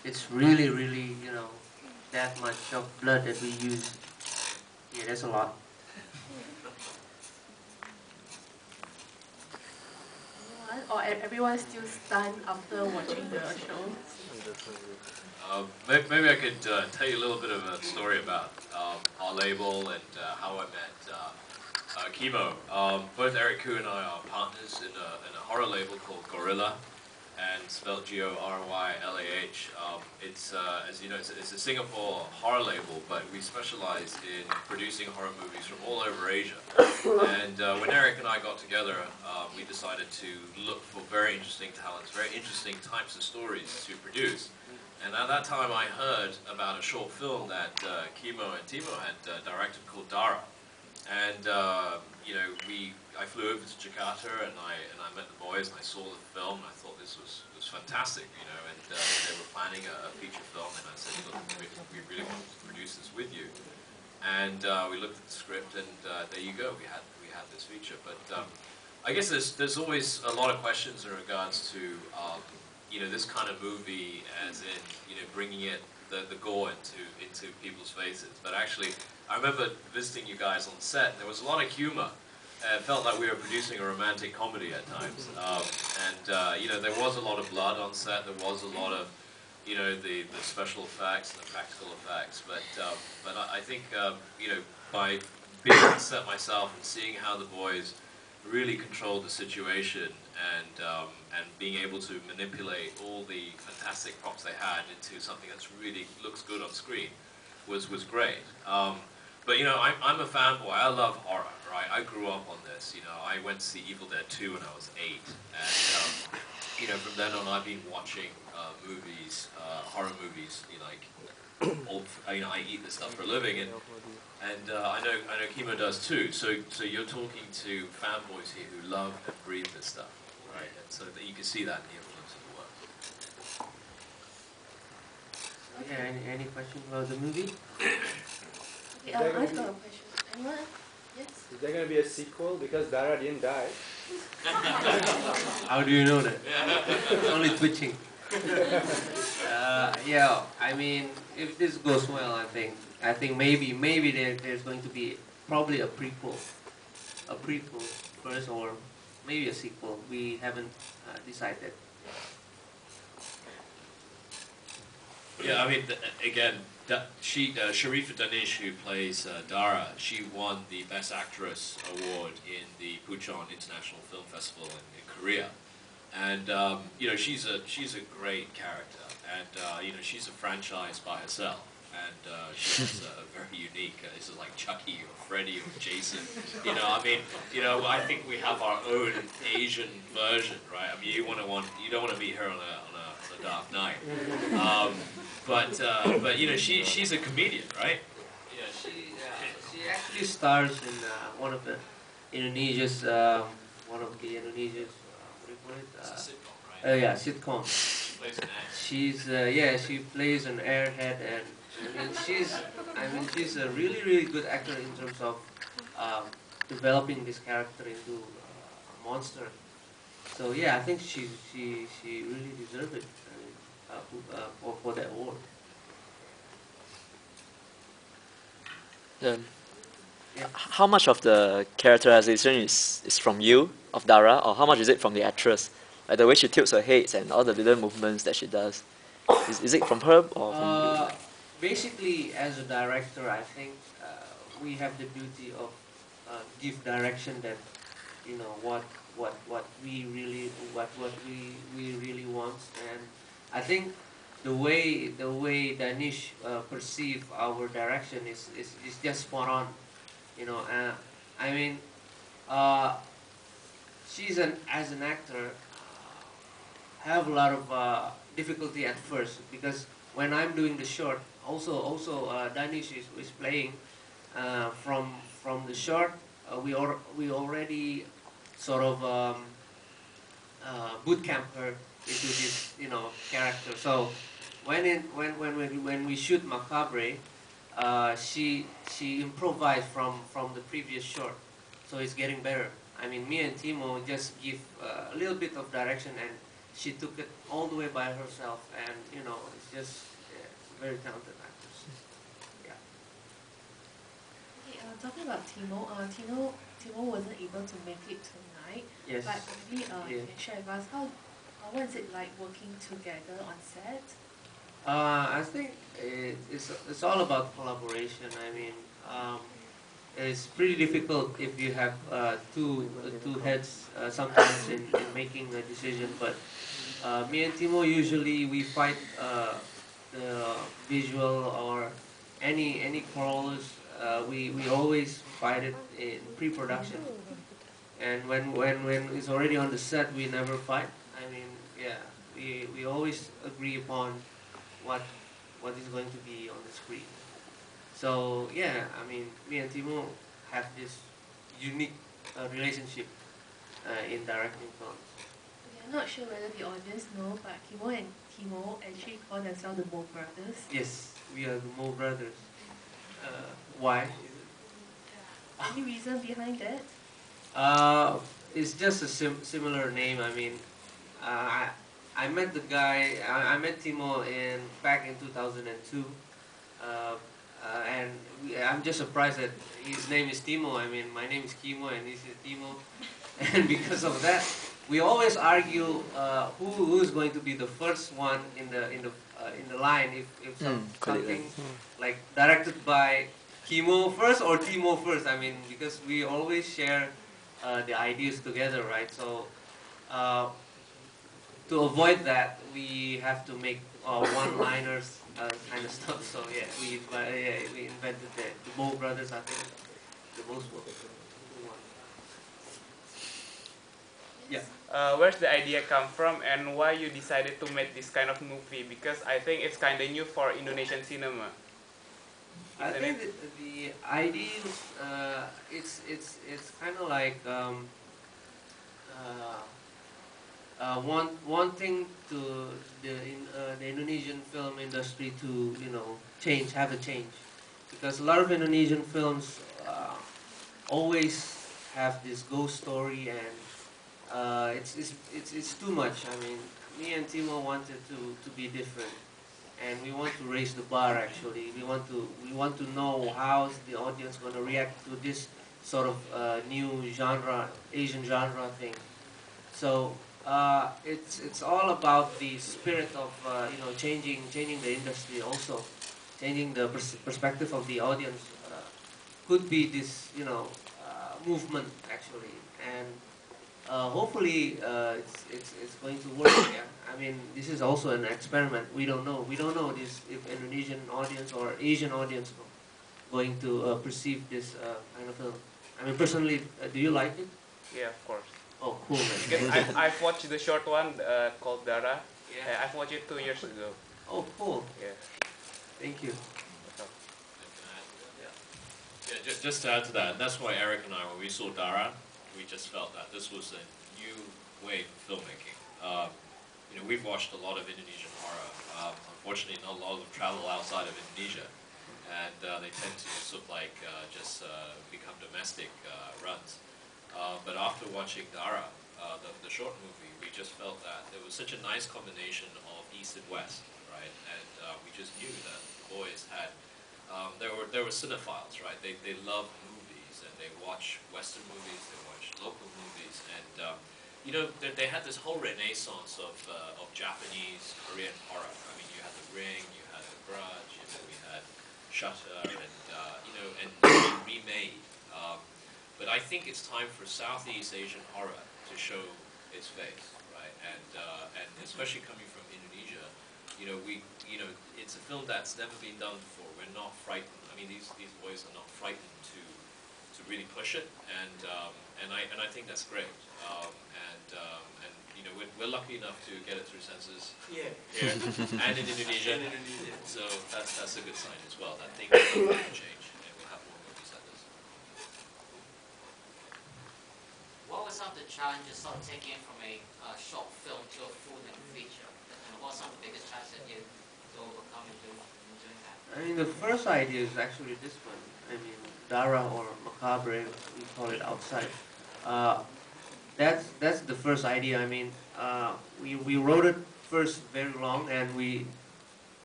it's really, really, that much of blood that we use. Yeah, that's a lot. Or everyone still stunned after watching the show? Maybe I could tell you a little bit of a story about our label and how I met Kimo. Both Eric Koo and I are partners in a horror label called Gorilla, and spelled G-O-R-Y-L-A-H. It's, as you know, it's a Singapore horror label, but we specialize in producing horror movies from all over Asia. And when Eric and I got together, we decided to look for very interesting talents, very interesting types of stories to produce. And at that time, I heard about a short film that Kimo and Timo had directed called Darah. And I flew over to Jakarta and I met the boys and I saw the film and I thought this was fantastic, and they were planning a feature film and I said, look, we really want to produce this with you. And we looked at the script and there you go, we had this feature. But I guess there's always a lot of questions in regards to this kind of movie, as in bringing the gore into people's faces. But actually, I remember visiting you guys on set, and there was a lot of humor. It felt like we were producing a romantic comedy at times. There was a lot of blood on set. There was a lot of, the special effects and the practical effects. But I think, by being on set myself and seeing how the boys really controlled the situation and being able to manipulate all the fantastic props they had into something that's really looks good on screen was great. But I'm a fanboy. I love horror, right? I grew up on this. I went to see Evil Dead 2 when I was 8, and from then on I've been watching movies, horror movies. I eat this stuff for a living, and I know Kimo does too. So you're talking to fanboys here who love and breathe this stuff, right? And so that you can see that in the influence of the work. Yeah, any question about the movie? Okay, I've got a question. Anyone? Yes? Is there going to be a sequel because Darah didn't die? How do you know that? It's only twitching. Yeah, I mean, if this goes well, I think maybe there's going to be probably a prequel first, or maybe a sequel. We haven't decided. Yeah, I mean, again, Sharifa Danish, who plays Darah, she won the Best Actress award in the Puchon International Film Festival in Korea, and she's a great character, and she's a franchise by herself, and she has a very unique. This is like Chucky or Freddy or Jason. I think we have our own Asian version, right? I mean, you don't want to meet her on a dark night. But she's a comedian, right? Yeah, she actually stars in one of the Indonesia's what do you call it? It's a sitcom, right? Yeah, sitcom. She plays an ass. She plays an airhead, and she's a really, really good actor in terms of developing this character into a monster. So yeah, I think she really deserves it. For that award. Yeah. How much of the characterization is from you, of Darah, or how much is it from the actress? Like the way she tilts her head and all the little movements that she does. Is it from her or from you? Basically, as a director, I think we have the duty of give direction that what we really want, and I think the way Danish perceive our direction is just spot on. I mean, as an actor, have a lot of difficulty at first, because when I'm doing the short, also Danish is playing from the short. We already sort of boot camp her into this character. So when we shoot Macabre, she improvised from the previous short, so it's getting better. I mean, me and Timo just give a little bit of direction, and she took it all the way by herself, and you know, it's just very talented actress. Yeah. Okay, talking about Timo wasn't able to make it tonight. Yes. But maybe you Yeah. can share with us what is it like working together on set? I think it's all about collaboration. I mean, it's pretty difficult if you have two heads sometimes in making a decision. But me and Timo usually we fight the visual or any quarrels. We always fight it in pre-production, and when it's already on the set, we never fight. I mean, yeah, we always agree upon what is going to be on the screen. So yeah, I mean, me and Timo have this unique relationship in directing films. Okay, I'm not sure whether the audience know, but Kimo and Timo actually call themselves the Mo brothers. Yes, we are the Mo brothers. Why? Any reason behind that? It's just a similar name. I mean, I met the guy. I met Timo back in 2002, and I'm just surprised that his name is Timo. I mean, my name is Kimo, and he's Timo, and because of that, we always argue who's going to be the first one in the line if something like directed by Kimo first or Timo first. I mean, because we always share the ideas together, right? So to avoid that, we have to make one-liners kind of stuff. So yeah, we invented the Mo brothers. I think the most one. Yeah. Where's the idea come from, and why you decided to make this kind of movie? Because I think it's kind of new for Indonesian cinema. I think the ideas, it's kind of like wanting to the Indonesian film industry to have a change, because a lot of Indonesian films always have this ghost story, and it's too much. I mean, me and Timo wanted to be different, and we want to raise the bar. Actually, we want to know how the audience going to react to this sort of new genre, Asian genre thing. So it's all about the spirit of changing the industry, also changing the perspective of the audience. Could be this movement actually, and hopefully it's going to work. Yeah, I mean, this is also an experiment. We don't know. We don't know this if Indonesian audience or Asian audience going to perceive this kind of film. I mean, personally, do you like it? Yeah, of course. Oh, cool, man. Because I've watched the short one called Darah. Yeah. I've watched it 2 years ago. Oh, cool. Yeah. Thank you. Yeah, just to add to that, that's why Eric and I, when we saw Darah, we just felt that this was a new wave of filmmaking. We've watched a lot of Indonesian horror. Unfortunately, not a lot of them travel outside of Indonesia, and they tend to sort of like just become domestic runs. But after watching Darah, the short movie, we just felt that there was such a nice combination of East and West, right? And we just knew that the boys had, there were cinephiles, right? They love movies, and they watch Western movies, they watch local movies, and they had this whole renaissance of Japanese, Korean horror. I mean, you had The Ring, you had The Grudge, we had Shutter, and being remade. But I think it's time for Southeast Asian horror to show its face, right? And especially coming from Indonesia, it's a film that's never been done before. We're not frightened. I mean, these boys are not frightened to really push it, and I think that's great. We're lucky enough to get it through censors here and in Indonesia. So that's a good sign as well. That things will change, and we'll have more movies like this. What were some of the challenges of taking from a short film to a full-length feature? And what are some of the biggest challenges that you to overcome in doing that? I mean, the first idea is actually this one. I mean, Darah or Macabre, we call it outside. that's the first idea. I mean, we wrote it first very long, and we